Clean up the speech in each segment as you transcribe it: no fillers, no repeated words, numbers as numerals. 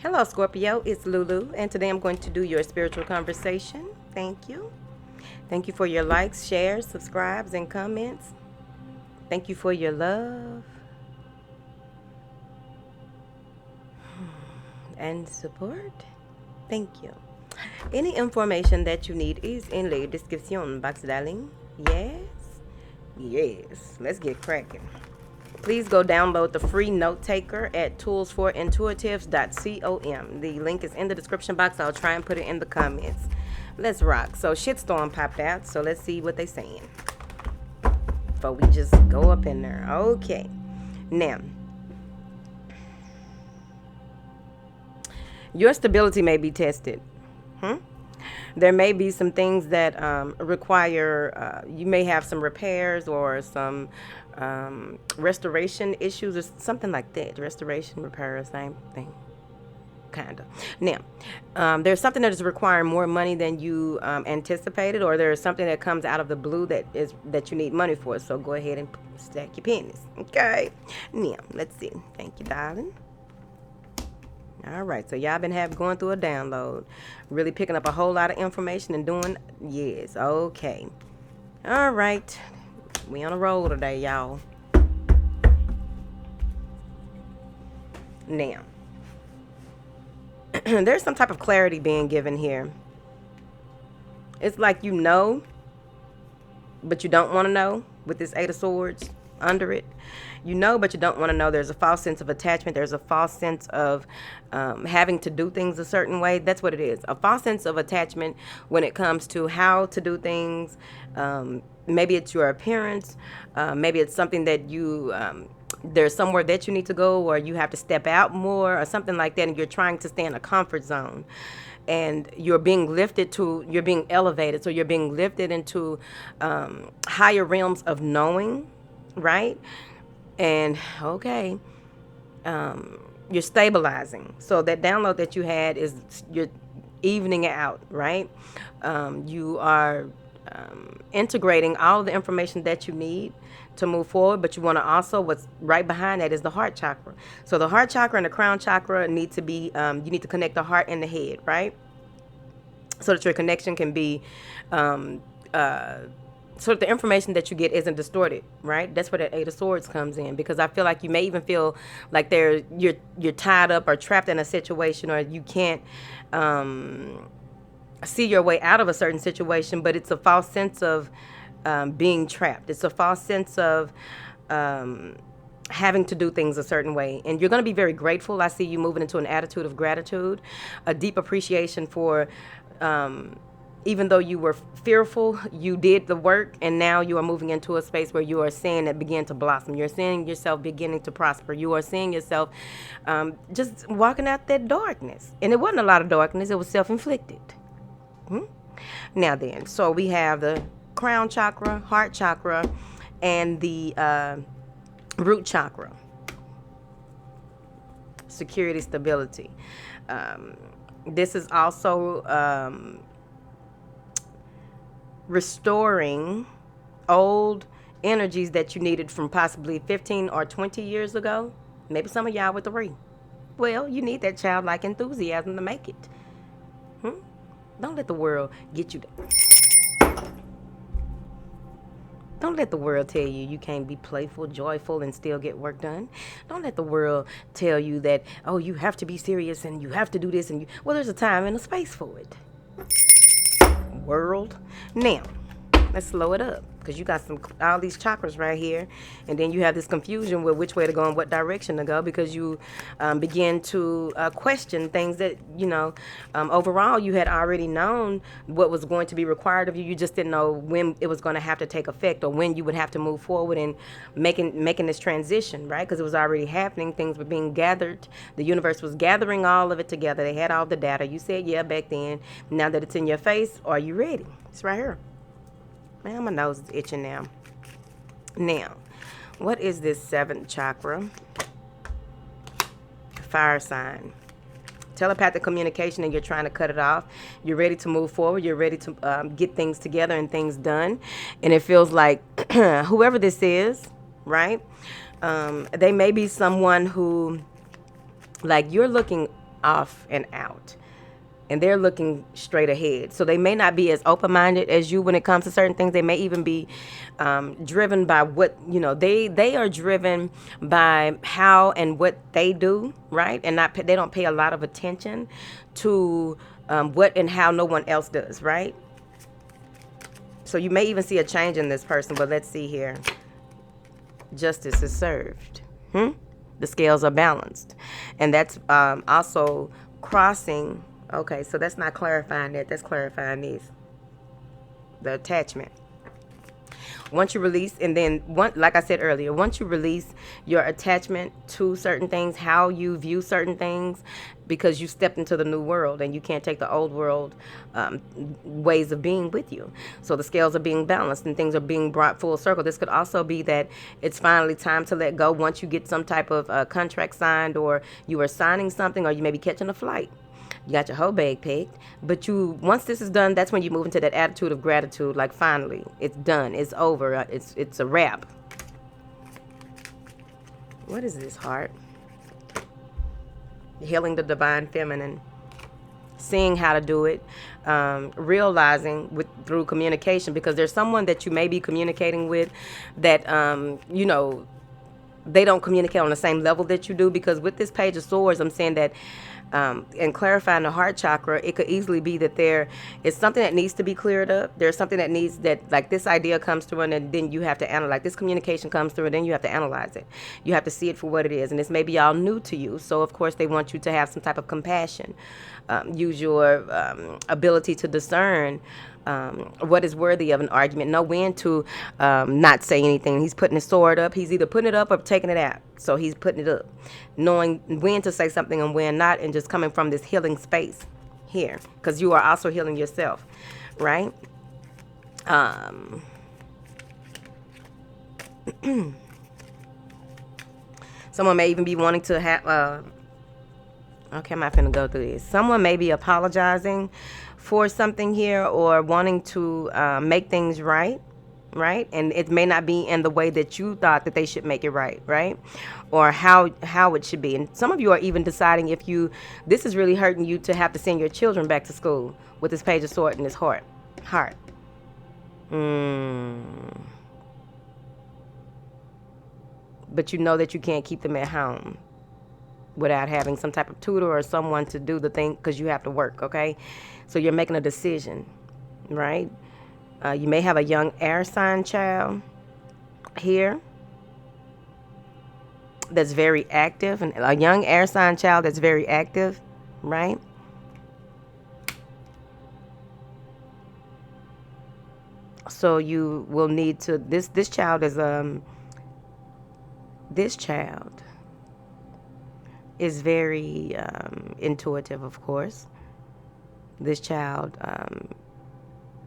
Hello, Scorpio. It's Lulu, and today I'm going to do your spiritual conversation. Thank you. Thank you for your likes, shares, subscribes, and comments. Thank you for your love and support. Thank you. Any information that you need is in the description box, darling. Yes? Yes. Let's get cracking. Please go download the free note taker at toolsforintuitives.com. The link is in the description box. I'll try and put it in the comments. Let's rock. So shitstorm popped out. So let's see what they're saying before we just go up in there. Okay. Now, your stability may be tested. There may be some things that require, you may have some repairs or some restoration issues or something like that. Restoration, repair, same thing. Kind of. Now, there's something that is requiring more money than you anticipated, or there's something that comes out of the blue that you need money for. So go ahead and stack your pennies. Okay. Now, let's see. Thank you, darling. All right, so y'all been going through a download, really picking up a whole lot of information and doing, yes, okay. All right, we on a roll today, y'all. Now, there's some type of clarity being given here. It's like you know, but you don't want to know with this Eight of Swords under it. You know, but you don't want to know. There's a false sense of attachment. There's a false sense of having to do things a certain way. That's what it is. A false sense of attachment when it comes to how to do things. Maybe it's your appearance. Maybe it's something that you, there's somewhere that you need to go, or you have to step out more or something like that. And you're trying to stay in a comfort zone. And you're being you're being elevated. So you're being lifted into higher realms of knowing, right? And okay, you're stabilizing. So that download that you had is you're evening it out, right? You are integrating all the information that you need to move forward, but you want to also, what's right behind that is the heart chakra. So the heart chakra and the crown chakra need to be, you need to connect the heart and the head, right? So that your connection can be, so that the information that you get isn't distorted, right? That's where that Eight of Swords comes in, because I feel like you may even feel like you're tied up or trapped in a situation, or you can't see your way out of a certain situation, but it's a false sense of being trapped. It's a false sense of having to do things a certain way. And you're going to be very grateful. I see you moving into an attitude of gratitude, a deep appreciation for even though you were fearful, you did the work, and now you are moving into a space where you are seeing it begin to blossom. You're seeing yourself beginning to prosper. You are seeing yourself just walking out that darkness. And it wasn't a lot of darkness. It was self-inflicted. Now then, so we have the crown chakra, heart chakra, and the root chakra. Security, stability. This is also restoring old energies that you needed from possibly 15 or 20 years ago. Maybe some of y'all were 3. Well, you need that childlike enthusiasm to make it. Don't let the world get you down. Don't let the world tell you can't be playful, joyful, and still get work done. Don't let the world tell you that, oh, you have to be serious and you have to do this. Well, there's a time and a space for it. World. Now, let's slow it up, because you got all these chakras right here, and then you have this confusion with which way to go and what direction to go, because you begin to question things that, overall you had already known what was going to be required of you. You just didn't know when it was going to have to take effect, or when you would have to move forward and making this transition, right? Because it was already happening. Things were being gathered. The universe was gathering all of it together. They had all the data. You said yeah back then. Now that it's in your face, are you ready? It's right here. Man, my nose is itching now. Now, what is this 7th chakra? Fire sign. Telepathic communication, and you're trying to cut it off. You're ready to move forward. You're ready to get things together and things done. And it feels like whoever this is, right? They may be someone who, like, you're looking off and out. And they're looking straight ahead. So they may not be as open-minded as you when it comes to certain things. They may even be driven by what, they are driven by how and what they do, right? And they don't pay a lot of attention to what and how no one else does, right? So you may even see a change in this person, but let's see here. Justice is served. The scales are balanced. And that's also crossing. Okay, so that's not clarifying that. That's clarifying this. The attachment. Once you release, and then, like I said earlier, once you release your attachment to certain things, how you view certain things, because you stepped into the new world and you can't take the old world ways of being with you. So the scales are being balanced and things are being brought full circle. This could also be that it's finally time to let go once you get some type of contract signed, or you are signing something, or you may be catching a flight. You got your whole bag packed, but once this is done, that's when you move into that attitude of gratitude. Like, finally, it's done, it's over, it's a wrap. What is this, heart? Healing the divine feminine, seeing how to do it, realizing through communication, because there's someone that you may be communicating with that they don't communicate on the same level that you do. Because with this Page of Swords, I'm saying that and clarifying the heart chakra, it could easily be that there is something that needs to be cleared up. There's something that needs like this idea comes through, and then you have to analyze. This communication comes through, and then you have to analyze it. You have to see it for what it is, and this may be all new to you. So of course they want you to have some type of compassion. Use your ability to discern what is worthy of an argument. Know when to not say anything. He's putting his sword up. He's either putting it up or taking it out. So he's putting it up, knowing when to say something and when not, and just coming from this healing space here, because you are also healing yourself, right? Someone may even be wanting to have okay, I'm not finna go through this. Someone may be apologizing for something here, or wanting to make things right? And it may not be in the way that you thought that they should make it right? Or how it should be. And some of you are even deciding if this is really hurting you to have to send your children back to school with this Page of Swords and this heart. But you know that you can't keep them at home without having some type of tutor or someone to do the thing, because you have to work, okay? So you're making a decision, right? You may have a young air sign child here that's very active, and a young air sign child that's very active, right? So you will need to, this child is very intuitive, of course. This child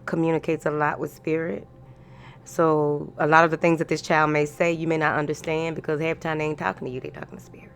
communicates a lot with spirit. So a lot of the things that this child may say, you may not understand, because half the time they ain't talking to you, they talking to spirit.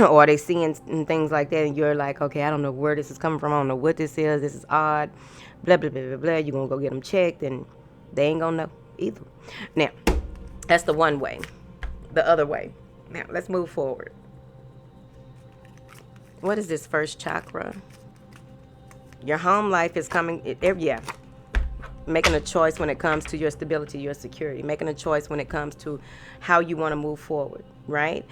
Or they seeing things like that, and you're like, okay, I don't know where this is coming from. I don't know what this is odd. Blah, blah, blah, blah, blah. You're going to go get them checked, and they ain't going to know either. Now, that's the one way. The other way. Now, let's move forward. What is this first chakra? Your home life is coming, making a choice when it comes to your stability, your security, making a choice when it comes to how you want to move forward, right?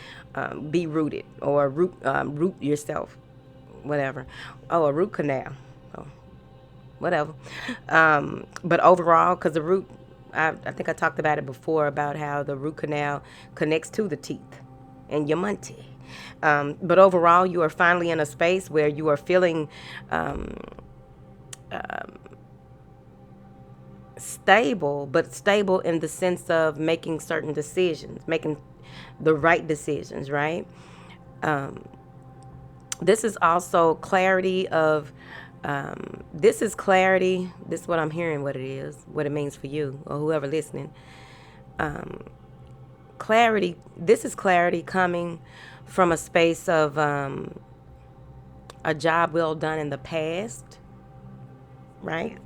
Be rooted, or root yourself, whatever. Oh, a root canal, whatever. But overall, because the root, I think I talked about it before, about how the root canal connects to the teeth and your munty. But overall, you are finally in a space where you are feeling stable, but stable in the sense of making certain decisions, making the right decisions, right? This is also clarity of, this is clarity. This is what I'm hearing, what it is, what it means for you or whoever listening. Clarity, this is clarity coming from a space of a job well done in the past, right?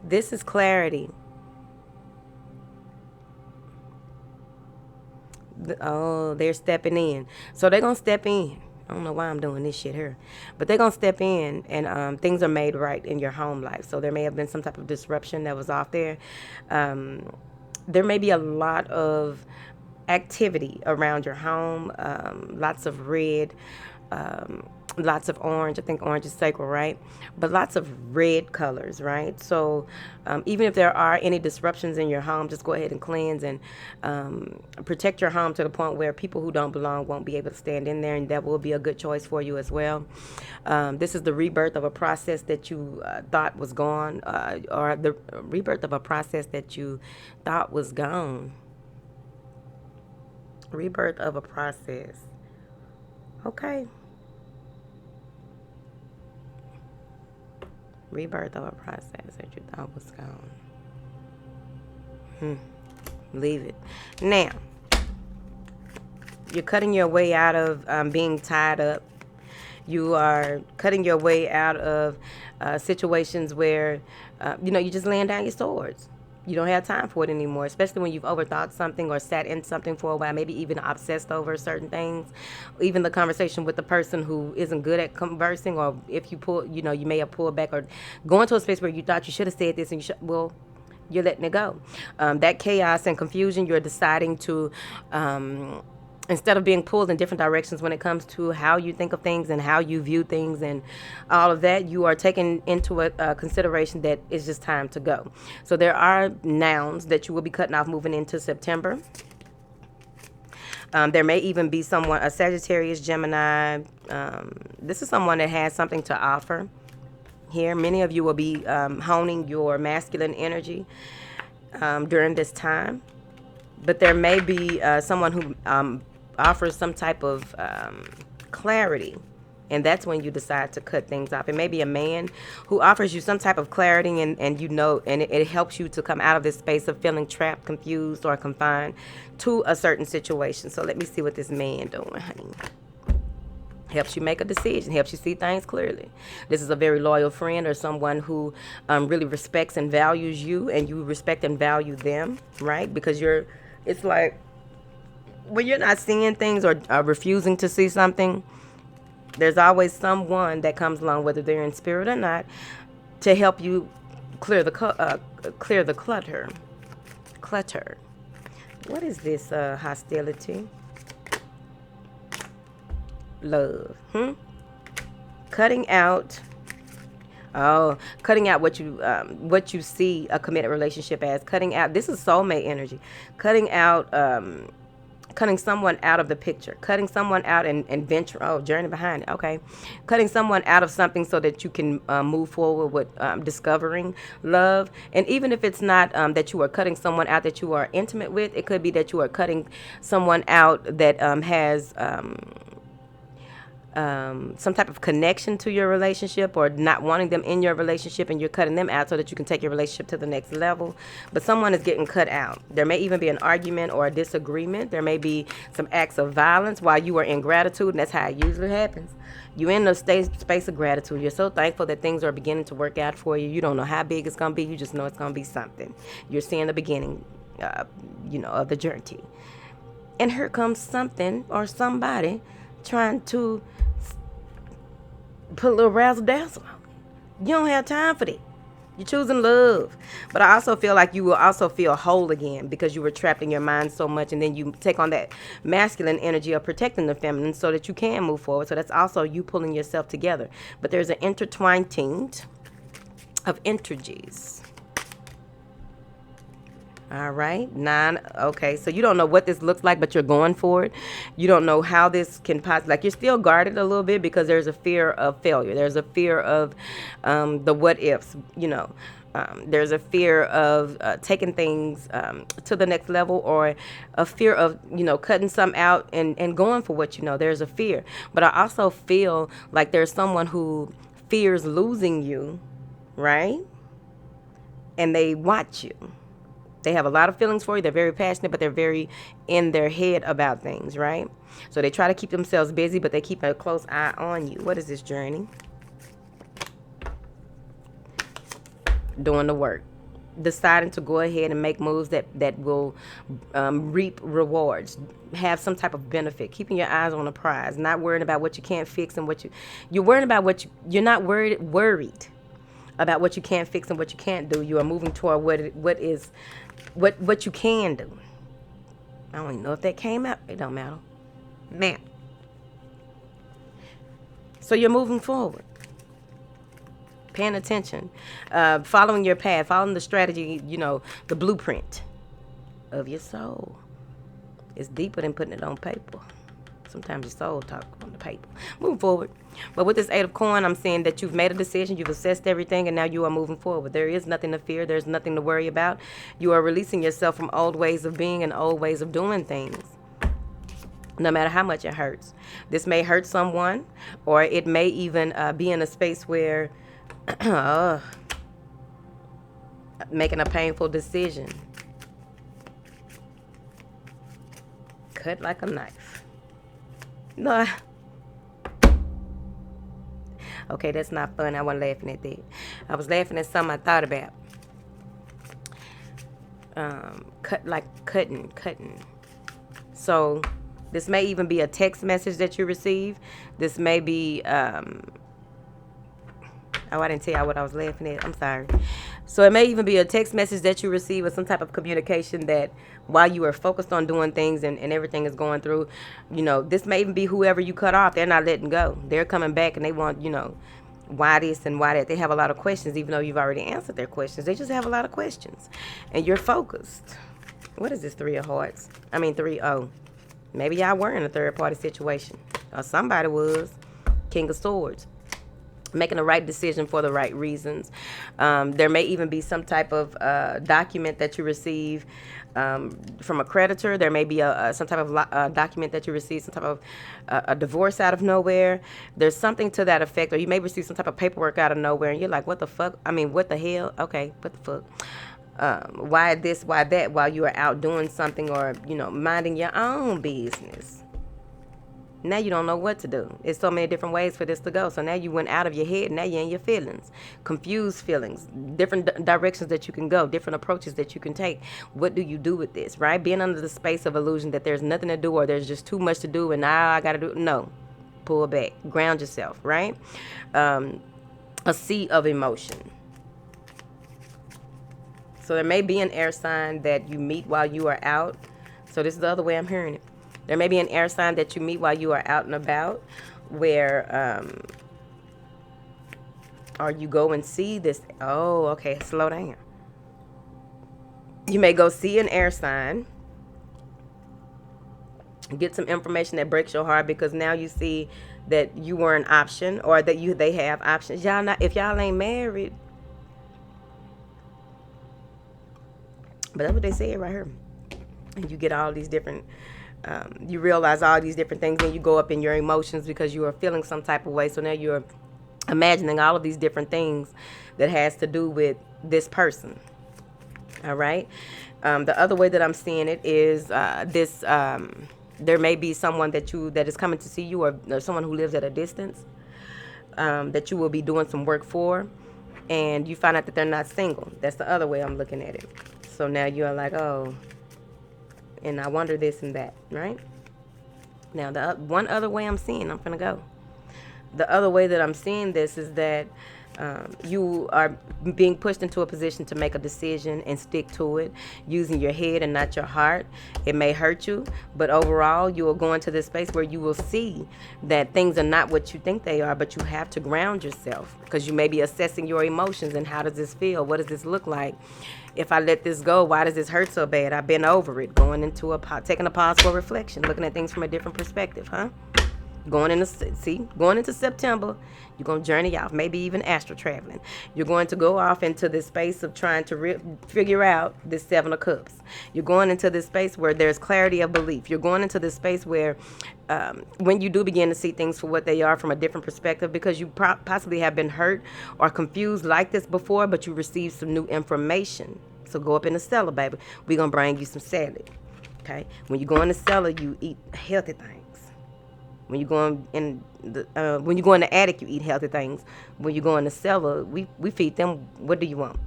This is clarity. Oh, they're stepping in. So they're going to step in. I don't know why I'm doing this shit here. But they're going to step in and things are made right in your home life. So there may have been some type of disruption that was off there. There may be a lot of activity around your home, lots of red, lots of orange. I think orange is sacral, right? But lots of red colors, right? So even if there are any disruptions in your home, just go ahead and cleanse and protect your home to the point where people who don't belong won't be able to stand in there, and that will be a good choice for you as well. This is the rebirth of a process that you thought was gone, or the rebirth of a process that you thought was gone. Rebirth of a process. Okay. Rebirth of a process that you thought was gone. Leave it. Now, you're cutting your way out of being tied up. You are cutting your way out of situations where, you're just laying down your swords. You don't have time for it anymore, especially when you've overthought something or sat in something for a while, maybe even obsessed over certain things. Even the conversation with the person who isn't good at conversing, or if you pull, you may have pulled back or go into a space where you thought you should have said this and you're letting it go. That chaos and confusion, you're deciding to, instead of being pulled in different directions when it comes to how you think of things and how you view things and all of that, you are taking into a consideration that it's just time to go. So there are nouns that you will be cutting off moving into September. There may even be someone, a Sagittarius, Gemini. This is someone that has something to offer here. Many of you will be honing your masculine energy during this time. But there may be someone who offers some type of clarity, and that's when you decide to cut things off. It may be a man who offers you some type of clarity, and it helps you to come out of this space of feeling trapped, confused, or confined to a certain situation. So let me see what this man doing, honey. Helps you make a decision, helps you see things clearly. This is a very loyal friend or someone who really respects and values you, and you respect and value them, right? Because it's like, when you're not seeing things or refusing to see something, there's always someone that comes along, whether they're in spirit or not, to help you clear the clutter. What is this hostility? Love. Cutting out what you see a committed relationship as. Cutting out, this is soulmate energy. Cutting someone out of the picture, cutting someone out and venture, journey behind it, okay. Cutting someone out of something so that you can move forward with discovering love. And even if it's not that you are cutting someone out that you are intimate with, it could be that you are cutting someone out that has some type of connection to your relationship, or not wanting them in your relationship, and you're cutting them out so that you can take your relationship to the next level. But someone is getting cut out. There may even be an argument or a disagreement. There may be some acts of violence while you are in gratitude, and that's how it usually happens. You're in a space of gratitude. You're so thankful that things are beginning to work out for you. You don't know how big it's going to be. You just know it's going to be something. You're seeing the beginning, of the journey. And here comes something or somebody trying to put a little razzle dazzle on it. You don't have time for that. You're choosing love. But I also feel like you will also feel whole again, because you were trapped in your mind so much, and then you take on that masculine energy of protecting the feminine so that you can move forward. So that's also you pulling yourself together. But there's an intertwining of energies. All right, 9. Okay, so you don't know what this looks like, but you're going for it. You don't know how this can possibly, like, you're still guarded a little bit because there's a fear of failure. There's a fear of the what ifs, there's a fear of taking things to the next level, or a fear of, cutting some out and going for what there's a fear. But I also feel like there's someone who fears losing you, right? And they watch you. They have a lot of feelings for you. They're very passionate, but they're very in their head about things, right? So they try to keep themselves busy, but they keep a close eye on you. What is this journey? Doing the work. deciding to go ahead and make moves that will reap rewards, have some type of benefit, keeping your eyes on the prize, not worrying about what you can't fix and you're worried about you're not worried about what you can't fix and what you can't do. You are moving toward what you can do. I don't even know if that came out. It don't matter. Man. So you're moving forward, paying attention, following your path, following the strategy, the blueprint of your soul. It's deeper than putting it on paper. Sometimes your soul talk on the paper. Moving forward. But with this 8 of coin, I'm saying that you've made a decision, you've assessed everything, and now you are moving forward. There is nothing to fear. There's nothing to worry about. You are releasing yourself from old ways of being and old ways of doing things, no matter how much it hurts. This may hurt someone, or it may even be in a space where making a painful decision. Cut like a knife. No. Okay, that's not fun. I wasn't laughing at that. I was laughing at something I thought about. Cutting. So this may even be a text message that you receive. This may be I didn't tell you what I was laughing at. I'm sorry. So it may even be a text message that you receive, or some type of communication that while you are focused on doing things and everything is going through, this may even be whoever you cut off. They're not letting go. They're coming back and they want, why this and why that. They have a lot of questions, even though you've already answered their questions. They just have a lot of questions. And you're focused. What is this 3 of hearts? 3-0. Maybe y'all were in a third party situation. Or somebody was. King of Swords. Making the right decision for the right reasons. There may even be some type of document that you receive from a creditor. There may be some type of document that you receive, some type of a divorce out of nowhere. There's something to that effect. Or you may receive some type of paperwork out of nowhere and you're like, what the fuck? What the hell? Okay, what the fuck? Why this, why that, while you are out doing something or, minding your own business. Now you don't know what to do. There's so many different ways for this to go. So now you went out of your head. Now you're in your feelings. Confused feelings. Different directions that you can go. Different approaches that you can take. What do you do with this, right? Being under the space of illusion that there's nothing to do or there's just too much to do and now I got to do it. No. Pull back. Ground yourself, right? A sea of emotion. So there may be an air sign that you meet while you are out. So this is the other way I'm hearing it. There may be an air sign that you meet while you are out and about where, or you go and see this. Oh, okay, slow down. You may go see an air sign, get some information that breaks your heart because now you see that you were an option or that they have options. If y'all ain't married, but that's what they say right here. And you get all these different, you realize all these different things and you go up in your emotions because you are feeling some type of way. So now you're imagining all of these different things that has to do with this person. All right. The other way that I'm seeing it is there may be someone that is coming to see you or someone who lives at a distance that you will be doing some work for. And you find out that they're not single. That's the other way I'm looking at it. So now you're like, oh, and I wonder this and that, right? Now, the one other way I'm seeing, I'm going to go. The other way that I'm seeing this is that you are being pushed into a position to make a decision and stick to it using your head and not your heart. It may hurt you, but overall you will go into this space where you will see that things are not what you think they are, but you have to ground yourself because you may be assessing your emotions and how does this feel? What does this look like? If I let this go, why does this hurt so bad? I've been over it. Going into taking a pause for reflection, looking at things from a different perspective, huh? Going into September, you're going to journey off, maybe even astral traveling. You're going to go off into this space of trying to figure out this 7 of Cups. You're going into this space where there's clarity of belief. You're going into this space where when you do begin to see things for what they are from a different perspective, because you possibly have been hurt or confused like this before, but you received some new information. So go up in the cellar, baby. We're going to bring you some salad. Okay? When you go in the cellar, you eat healthy things. When you go in the attic, you eat healthy things. When you go in the cellar, we feed them. What do you want?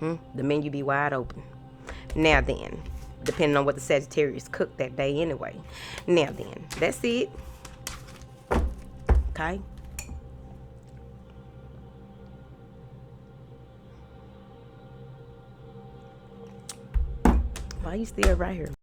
The menu be wide open. Now then, depending on what the Sagittarius cooked that day anyway. Now then, that's it. Okay. Why you still right here?